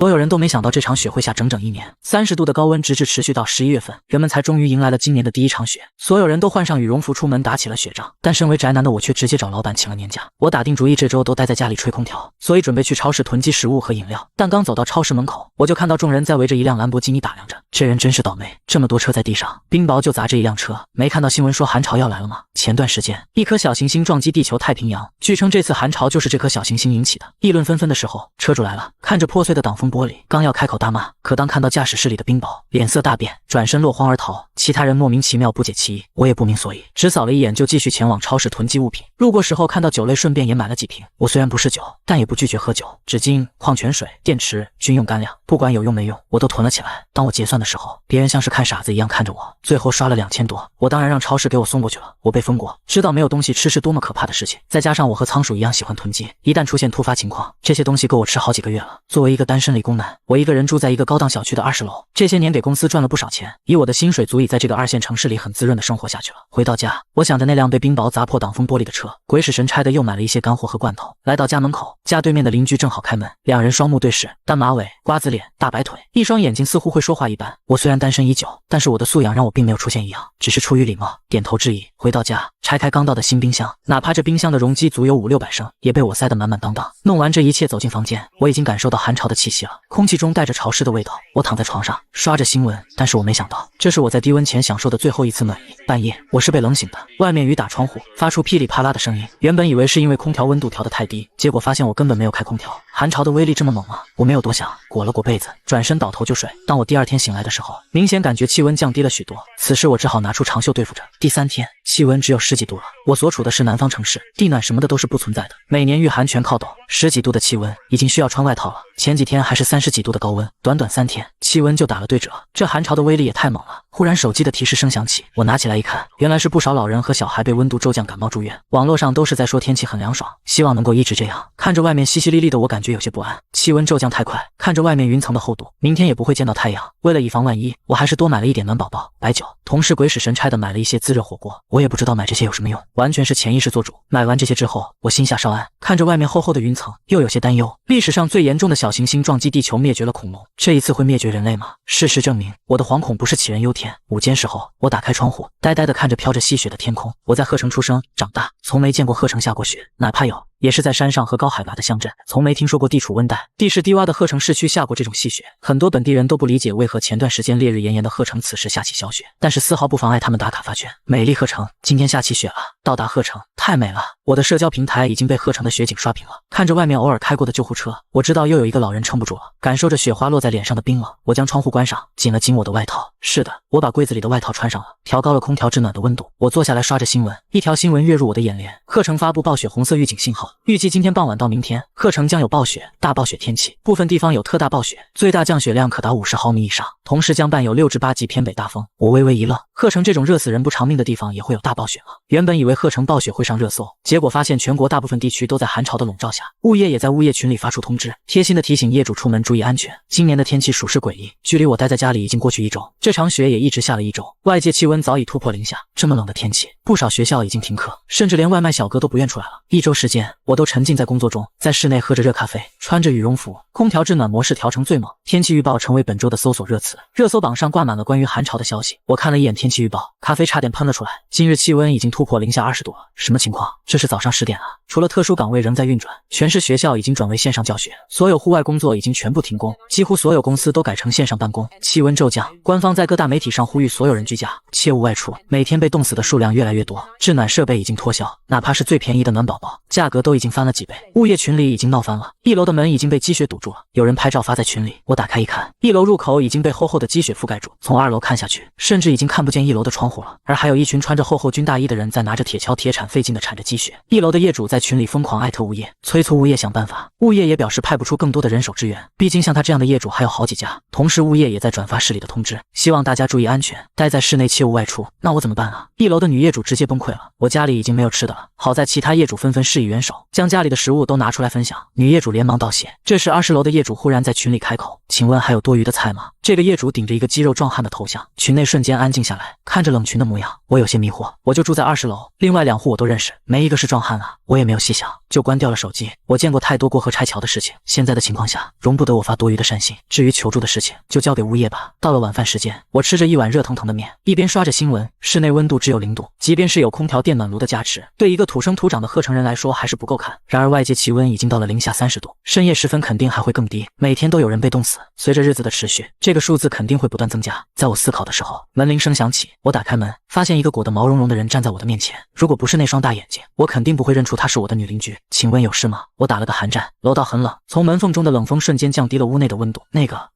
所有人都没想到这场雪会下整整1年，30度的高温直至持续到11月份，人们才终于迎来了今年的第一场雪。所有人都换上羽绒服出门打起了雪仗，但身为宅男的我却直接找老板请了年假。我打定主意这周都待在家里吹空调，所以准备去超市囤积食物和饮料。但刚走到超市门口，我就看到众人在围着一辆兰博基尼打量着。这人真是倒霉，这么多车在地上，冰雹就砸这一辆车。没看到新闻说寒潮要来了吗？前段时间，一颗小行星撞击地球太平洋，据称这次寒潮就是这颗小行星引起的。议论纷纷的时候，车主来了，看着破碎的挡风玻璃，刚要开口大骂，可当看到驾驶室里的冰雹，脸色大变，转身落荒而逃。其他人莫名其妙不解其意，我也不明所以，只扫了一眼就继续前往超市囤积物品。路过时候看到酒类，顺便也买了几瓶。我虽然不是酒，但也不拒绝喝酒，纸巾、矿泉水、电池、军用干粮，不管有用没用，我都囤了起来。当我结算的时候，别人像是看傻子一样看着我，最后刷了2000多。我当然让超市给我送过去了。我被封过，知道没有东西吃是多么可怕的事情。再加上我和仓鼠一样喜欢囤积，一旦出现突发情况，这些东西够我吃好几个月了。作为一个单身理工男，我一个人住在一个高档小区的20楼，这些年给公司赚了不少钱，以我的薪水足以在这个2线城市里很滋润的生活下去了。回到家，我想着那辆被冰雹砸破挡风玻璃的车，鬼使神差的又买了一些干货和罐头。来到家门口，家对面的邻居正好开门，两人双目对视，单马尾、瓜子脸、大白腿，一双眼睛似乎会说话一般。我虽然单身已久，但是我的素养让我并没有出现异样，只是出于礼貌点头致意。回到家，拆开刚到的新冰箱，哪怕这冰箱的容积足有500-600升，也被我塞得满满当当。弄完这一切，走进房间，我已经感受到寒潮的气息了，空气中带着潮湿的味道。我躺在床上刷着新闻，但是我没想到，这是我在低温前享受的最后一次暖意。半夜，我是被冷醒的，外面雨打窗户，发出噼里啪啦的声音。原本以为是因为空调温度调得太低，结果发现我根本没有开空调。寒潮的威力这么猛吗？我没有多想，裹了裹被子，转身倒头就睡。当我第2天醒来的时候，明显感觉气温降低了许多，此时我只好拿出长袖对付着。第3天，气温只有10几度了。我所处的是南方城市，地暖什么的都是不存在的，每年御寒全靠抖，10几度的气温已经需要穿外套了。前几天还是30几度的高温，短短3天，气温就打了对折。这寒潮的威力也太猛了。忽然手机的提示声响起，我拿起来一看，原来是不少老人和小孩被温度骤降感冒住院。网络上都是在说天气很凉爽，希望能够一直这样。看着外面淅淅沥沥的，我感觉有些不安。气温骤降太快，看着外面云层的厚度，明天也不会见到太阳。为了以防万一，我还是多买了一点暖宝宝、白酒，同时鬼使神差的买了一些自热火锅。我也不知道买这些有什么用，完全是潜意识做主。买完这些之后，我心下稍安，看着外面厚厚的云层，又有些担忧。历史上最严重的小行星撞击地球，灭绝了恐龙，这一次会灭绝人类吗？事实证明，我的惶恐不是杞人忧天。午间时候，我打开窗户，呆呆地看着飘着细雪的天空。我在鹤城出生长大，从没见过鹤城下过雪，哪怕有，也是在山上和高海拔的乡镇，从没听说过地处温带、地势低洼的鹤城市区下过这种细雪。很多本地人都不理解为何前段时间烈日炎炎的鹤城此时下起小雪，但是丝毫不妨碍他们打卡发圈。美丽鹤城，今天下起雪了。到达鹤城，太美了。我的社交平台已经被鹤城的雪景刷屏了。看着外面偶尔开过的救护车，我知道又有一个老人撑不住了。感受着雪花落在脸上的冰冷，我将窗户关上，紧了紧我的外套。是的，我把柜子里的外套穿上了，调高了空调制暖的温度。我坐下来刷着新闻，一条新闻跃入我的眼帘：鹤城发布暴雪红色预警信号，预计今天傍晚到明天，鹤城将有暴雪、大暴雪天气，部分地方有特大暴雪，最大降雪量可达50毫米以上，同时将伴有6至8级偏北大风。我微微一愣，鹤城这种热死人不偿命的地方也会有大暴雪吗？原本以为鹤城暴雪会上热搜，结果发现全国大部分地区都在寒潮的笼罩下。物业也在物业群里发出通知，贴心的提醒业主出门注意安全。今年的天气属实诡异，距离我待在家里已经过去1周，这场雪也一直下了1周，外界气温早已突破0下。这么冷的天气，不少学校已经停课，甚至连外卖小哥都不愿出来了。1周时间，我都沉浸在工作中，在室内喝着热咖啡，穿着羽绒服，空调制暖模式调成最猛。天气预报成为本周的搜索热词，热搜榜上挂满了关于寒潮的消息。我看了一眼天气预报，咖啡差点喷了出来。今日气温已经突破零下20度了，什么情况？这是早上10点啊！除了特殊岗位仍在运转，全市学校已经转为线上教学，所有户外工作已经全部停工，几乎所有公司都改成线上办公。气温骤降，官方在各大媒体上呼吁所有人居家，切勿外出。每天被冻死的数量越来越多，制暖设备已经脱销，哪怕是最便宜的暖宝宝，价格都已经翻了几倍。物业群里已经闹翻了，1楼的门已经被积雪堵住了，有人拍照发在群里。我打开一看，1楼入口已经被厚厚的积雪覆盖住，从2楼看下去，甚至已经看不见1楼的窗户了，而还有一群穿着厚厚军大衣的人在拿着铁锹铁铲费劲地铲着积雪。1楼的业主在群里疯狂艾特物业，催促物业想办法。物业也表示派不出更多的人手支援，毕竟像他这样的业主还有好几家。同时物业也在转发市里的通知，希望大家注意安全，待在室内切勿外出。那我怎么办啊？1楼的女业主直接崩溃了，我家里已经没有吃的了。好在其他业主纷纷施以援手，将家里的食物都拿出来分享。女业主连忙道谢。这时20楼的业主忽然在群里开口，请问还有多余的菜吗？这个业主顶着一个肌肉壮汉的头像，群内瞬间安静下来。看着冷群的模样，我有些迷惑。我就住在20楼，另外2户我都认识，没一个是壮汉啊。我也没有细想，就关掉了手机。我见过太多过河拆桥的事情，现在的情况下容不得我发多余的善心。至于求助的事情，就交给物业吧。到了晚饭时间，我吃着一碗热腾腾的面，一边刷着新闻。室内温度只有0度，即便是有空调电暖炉的加持，对一个土生土长的鹤城人来说还是不够看。然而外界气温已经到了零下30度，深夜时分肯定还会更低，每天都有人被冻死。随着日子的持续，这个数字肯定会不断增加。在我思考的时候，门铃声响起，我打开门，发现一个裹得毛茸茸的人站在我的面前。如果不是那双大眼睛，我肯定不会认出她是我的女邻居。请问有事吗？我打了个寒战。楼道很冷，从门缝中的冷风瞬间降低了屋内的温度。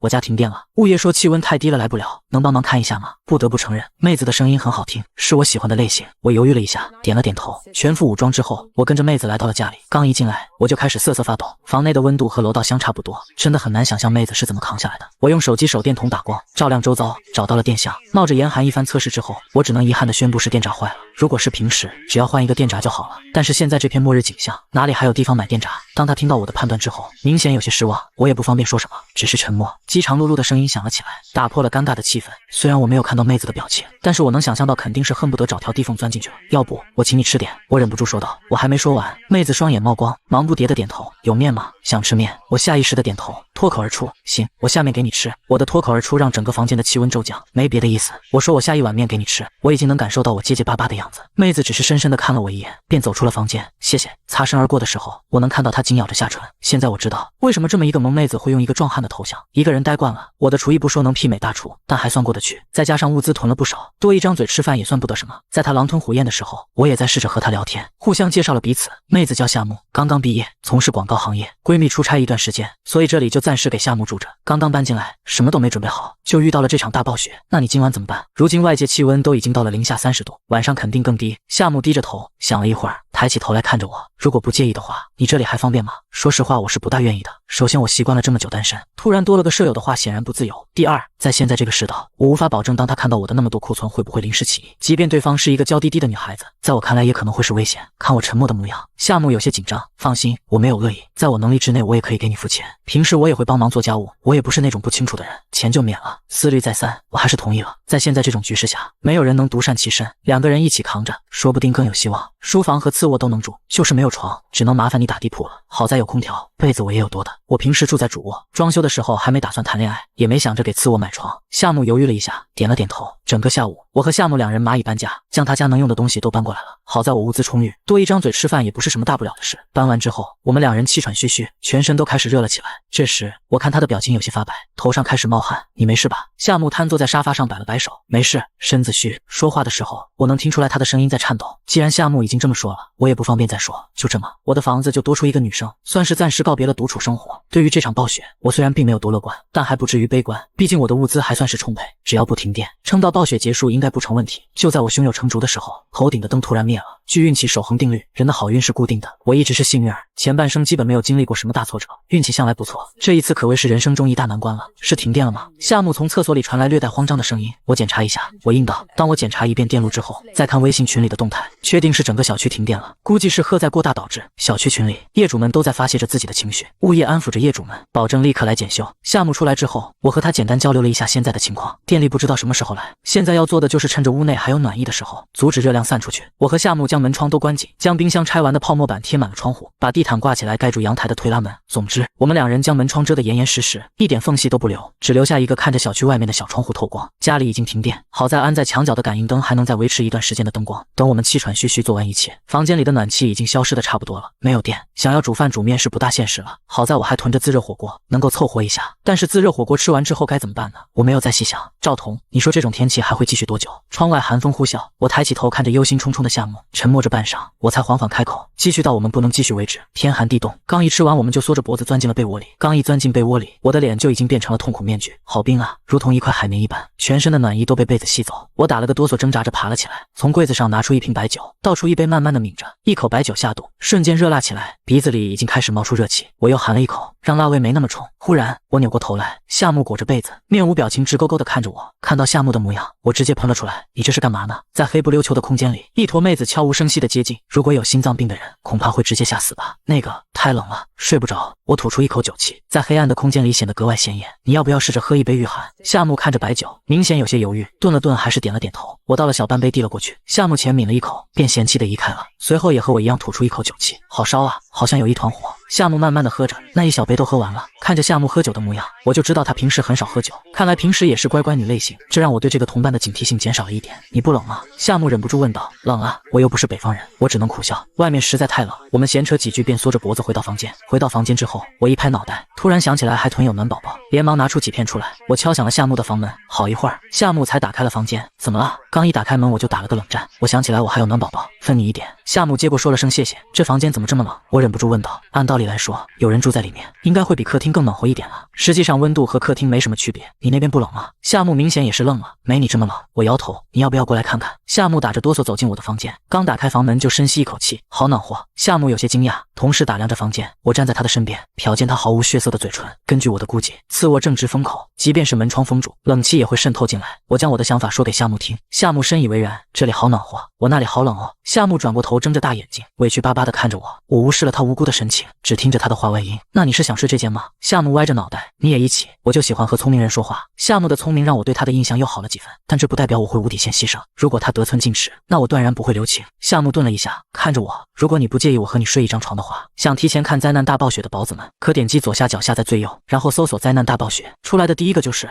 我家停电了，物业说气温太低了来不了，能帮忙看一下吗？不得不承认，妹子的声音很好听，是我喜欢的类型。我犹豫了一下，点了点头。全副武装之后，我跟着妹子来到了家里。刚一进来，我就开始瑟瑟发抖。房内的温度和楼道相差不多，真的很难想象妹子是怎么扛下来的。我用手机手电筒打光，照亮周遭，找到了电箱。冒着严寒一番测试之后，我只能遗憾地宣布是电闸坏了。如果是平时，只要换一个电闸就好了。但是现在这片末日景象，哪里还有地方买电闸？当他听到我的判断之后，明显有些失望。我也不方便说什么，只是沉默。饥肠辘辘的声音响了起来，打破了尴尬的气氛。虽然我没有看到妹子的表情，但是我能想象到肯定是恨不得找条地缝钻进去了。要不我请你吃点。我忍不住说道。我还没说完，妹子双眼冒光，忙不迭的点头。有面吗？想吃面。我下意识的点头，脱口而出，行，我下面给你吃。我的脱口而出让整个房间的气温骤降，没别的意思，我说我下一碗面给你吃。我已经能感受到我结结巴巴的样子，妹子只是深深的看了我一眼，便走出了房间。谢谢。擦身而过的时候，我能看到她紧咬着下唇。现在我知道为什么这么一个萌妹子会用一个壮汉的头像。一个人待惯了，我的厨艺不说能媲美大厨，但还算过得去，再加上物资囤了不少，多一张嘴吃饭也算不得什么。在她狼吞虎咽的时候，我也在试着和她聊天，互相介绍了彼此。妹子叫夏木，刚刚毕业，从事广告行业，闺蜜出差一段时间，所以这里就暂时给夏木住着。刚刚搬进来，什么都没准备好，就遇到了这场大暴雪。那你今晚怎么办？如今外界气温都已经到了零下30度，晚上肯定更低。夏木低着头想了一会儿，抬起头来看着我，如果不介意的话，你这里还方便吗？说实话，我是不大愿意的。首先我习惯了这么久单身，突然多了个舍友的话显然不自由。第二，在现在这个世道，我无法保证当他看到我的那么多库存会不会临时起意，即便对方是一个娇滴滴的女孩子，在我看来也可能会是危险。看我沉默的模样，夏木有些紧张。放心，我没有恶意，在我能力之内我也可以给你付钱，平时我也会帮忙做家务，我也不是那种不清楚的人，钱就免了。思虑再三，我还是同意了。在现在这种局势下，没有人能独善其身，两个人一起扛着，说不定更有希望。书房和次卧都能住，就是没有床，只能麻烦你打地铺了。好在有空调，被子我也有多的。我平时住在主卧，装修的时候还没打算谈恋爱，也没想着给次卧买床。夏木犹豫了一下，点了点头。整个下午，我和夏木两人蚂蚁搬家，将他家能用的东西都搬过来了。好在我物资充裕，多一张嘴吃饭也不是什么大不了的事。搬完之后，我们两人气喘吁吁，全身都开始热了起来。这时，我看他的表情有些发白，头上开始冒汗。你没事吧？夏木瘫坐在沙发上摆了摆手，没事，身子虚。说话的时候，我能听出来他的声音在颤抖。既然夏木已经这么说了，我也不方便再说。就这么，我的房子就多出一个女生，算是暂时告别了独处生活。对于这场暴雪，我虽然并没有多乐观，但还不至于悲观，毕竟我的物资还算是充沛，只要不停电，撑到暴雪结束应该不成问题。就在我胸有成竹的时候，头顶的灯突然灭了。据运气守恒定律，人的好运是固定的，我一直是幸运儿，前半生基本没有经历过什么大挫折，运气向来不错。这一次可谓是人生中一大难关了。是停电了吗？夏木从厕所里传来略带慌张的声音。我检查一下。我应道。当我检查一遍电路之后，再看微信群里的动态，确定是整个小区停电了，估计是荷载过大导致。小区群里，业主们都在发泄着自己的情绪，物业安抚着业主们，保证立刻来检修。夏木出来之后，我和他简单交流了一下现在的情况，电力不知道什么时候来，现在要做的就是趁着屋内还有暖意的时候，阻止热量散出去。我和夏木将门窗都关紧，将冰箱拆完的泡沫板贴满了窗户，把地毯挂起来盖住阳台的推拉门。总之，我们两人将门窗遮得严严实实，一点缝隙都不留，只留下一个看着小区外面的小窗户透光。家里已经停电，好在安在墙角的感应灯还能再维持一段时间的灯光。等我们气喘吁吁做完一切，房间里的暖气已经消失的差不多了，没有电，想要煮饭煮面是不大现实了。好在我还囤着自热火锅，能够凑合一下。但是自热火锅吃完之后该怎么办呢？我没有再细想。赵彤，你说这种天气还会继续多久？窗外寒风呼啸，我抬起头看着忧心忡忡的夏木，沉默着半晌，我才缓缓开口，继续到我们不能继续为止。天寒地冻，刚一吃完我们就缩着脖子钻进了被窝里，刚一钻进被窝里，我的脸就已经变成了痛苦面具，好冰啊，如同一块海绵一般，全身的暖意都被被子吸走。我打了个哆嗦，挣扎着爬了起来，从柜子上拿出一瓶白酒，倒出一杯，慢慢的抿着，一口白酒下肚，瞬间热辣起来，鼻子里已经开始冒出热气。我又含了一口，让辣味没那么冲。忽然我扭过头来，夏木裹着被子，面无表情，直勾勾地看着我。看到夏木的模样，我直接喷了出来：“你这是干嘛呢？”在黑不溜秋的空间里，一坨妹子悄无声息地接近。如果有心脏病的人，恐怕会直接吓死吧。那个太冷了，睡不着。我吐出一口酒气，在黑暗的空间里显得格外显眼。你要不要试着喝一杯御寒？夏木看着白酒，明显有些犹豫，顿了顿，还是点了点头。我倒了小半杯递了过去，夏木浅抿了一口，便嫌弃地移开了，随后也和我一样吐出一口酒气。好烧啊，好像有一团火。夏木慢慢地喝着，那一小杯都喝完了。看着夏木喝酒的模样，我就知道他平时很少喝酒，看来平时也是乖乖女类型，这让我对这个同伴的警惕性减少了一点。你不冷吗？夏木忍不住问道。冷啊，我又不是北方人。我只能苦笑，外面实在太冷。我们闲扯几句，便缩着脖子回到房间。回到房间之后，我一拍脑袋，突然想起来还囤有暖宝宝，连忙拿出几片出来。我敲响了夏木的房门，好一会儿，夏木才打开了房间。怎么了？刚一打开门我就打了个冷战。我想起来我还有暖宝宝，分你一点。夏木接过说了声谢谢。这房间怎么这么冷？我忍不住问道。按道理来说，有人住在里面，应该会比客厅更暖和一点了。实际上温度和客厅没什么区别。你那边不冷吗？夏木明显也是愣了。没你这么冷。我摇头。你要不要过来看看？夏木打着哆嗦走进我的房间，刚打开房门就深吸一口气，好暖和。夏木有些惊讶，同时打量着房间。我站在他的身边，瞟见他毫无血色的嘴唇。根据我的估计，次卧正值风口，即便是门窗封住，冷气也会渗透进来。我将我的想法说给夏木听，夏木深以为然。这里好暖和，我那里好冷哦。夏木转过头，睁着大眼睛，委屈巴巴地看着我。我无视了他无辜的神情，只听着他的话外音：那你是想睡这间吗？夏木歪着脑袋：你也一起。我就喜欢和聪明人说话。夏木的聪明让我对他的印象又好了几分，但这不代表我会无底线牺牲。如果他得寸进尺，那我断然不会留情。夏木顿了一下，看着我：如果你不介意我和你睡一张床的话，想提前看灾难大暴雪的宝子们，可点击左下角下在最右，然后搜索灾难大暴雪，出来的第一个就是